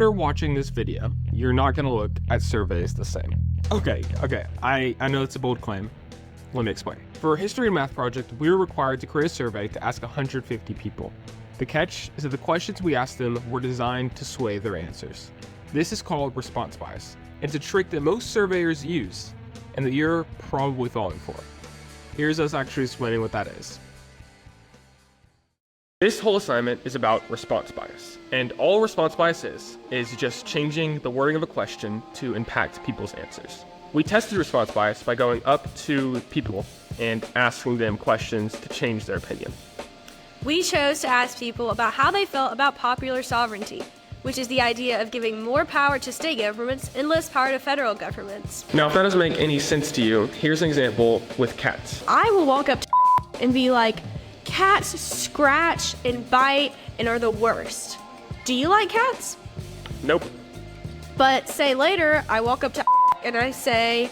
after watching this video, you're not going to look at surveys the same. Okay, I know it's a bold claim. Let me explain. For a history and math project, we were required to create a survey to ask 150 people. The catch is that the questions we asked them were designed to sway their answers. This is called response bias. It's a trick that most surveyors use, and that you're probably falling for. Here's us actually explaining what that is. This whole assignment is about response bias, and all response bias is just changing the wording of a question to impact people's answers. We tested response bias by going up to people and asking them questions to change their opinion. We chose to ask people about how they felt about popular sovereignty, which is the idea of giving more power to state governments and less power to federal governments. Now, if that doesn't make any sense to you, here's an example with cats. I will walk up to and be like, cats scratch and bite and are the worst. Do you like cats? Nope. But say later, I walk up to and I say,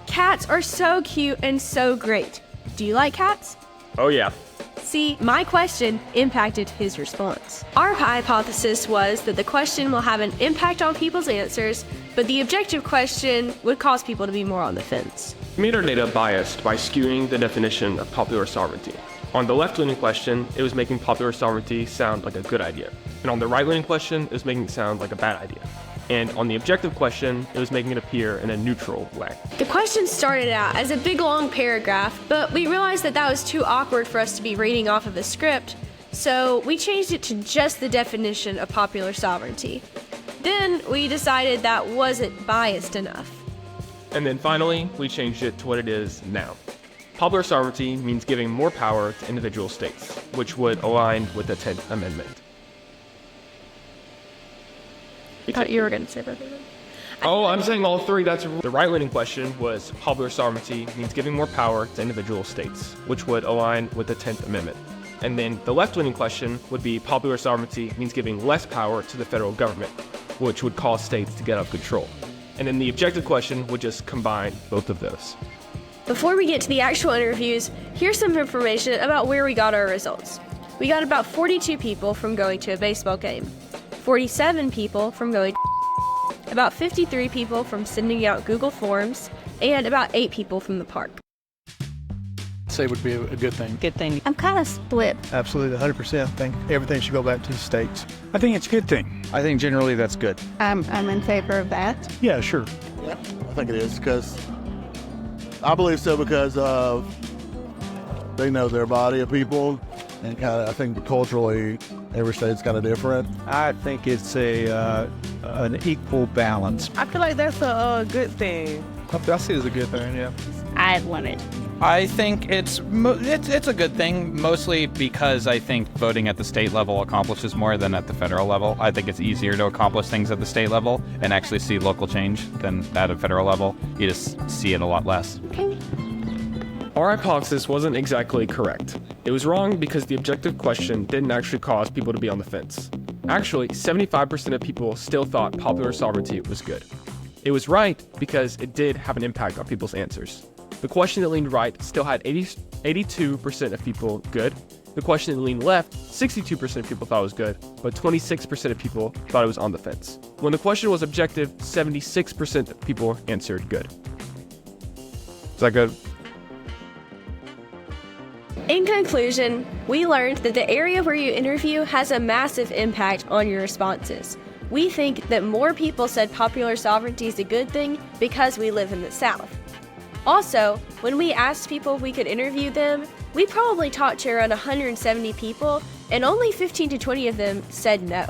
cats are so cute and so great. Do you like cats? Oh yeah. See, my question impacted his response. Our hypothesis was that the question will have an impact on people's answers, but the objective question would cause people to be more on the fence. We made our data biased by skewing the definition of popular sovereignty. On the left-leaning question, it was making popular sovereignty sound like a good idea. And on the right-leaning question, it was making it sound like a bad idea. And on the objective question, it was making it appear in a neutral way. The question started out as a big long paragraph, but we realized that was too awkward for us to be reading off of a script, so we changed it to just the definition of popular sovereignty. Then we decided that wasn't biased enough. And then finally, we changed it to what it is now. Popular sovereignty means giving more power to individual states, which would align with the 10th Amendment. I thought you were going to say that. Oh, I'm saying all three. That's the right-leaning question was popular sovereignty means giving more power to individual states, which would align with the 10th Amendment. And then the left-leaning question would be popular sovereignty means giving less power to the federal government, which would cause states to get out of control. And then the objective question would just combine both of those. Before we get to the actual interviews, here's some information about where we got our results. We got about 42 people from going to a baseball game, 47 people from going to about 53 people from sending out Google Forms, and about 8 people from the park. Say would be a good thing. Good thing. I'm kind of split. Absolutely, 100%. I think everything should go back to the states. I think it's a good thing. I think generally that's good. I'm in favor of that. Yeah, sure. Yeah, I think it is because I believe so because they know their body of people, and kind of I think culturally every state's kind of different. I think it's an equal balance. I feel like that's a good thing. I see it as a good thing, yeah. I'd want it. I think it's a good thing, mostly because I think voting at the state level accomplishes more than at the federal level. I think it's easier to accomplish things at the state level and actually see local change than at a federal level. You just see it a lot less. Our hypothesis wasn't exactly correct. It was wrong because the objective question didn't actually cause people to be on the fence. Actually, 75% of people still thought popular sovereignty was good. It was right because it did have an impact on people's answers. The question that leaned right still had 82% of people good. The question that leaned left, 62% of people thought it was good, but 26% of people thought it was on the fence. When the question was objective, 76% of people answered good. Is that good? In conclusion, we learned that the area where you interview has a massive impact on your responses. We think that more people said popular sovereignty is a good thing because we live in the South. Also, when we asked people if we could interview them, we probably talked to around 170 people, and only 15 to 20 of them said no.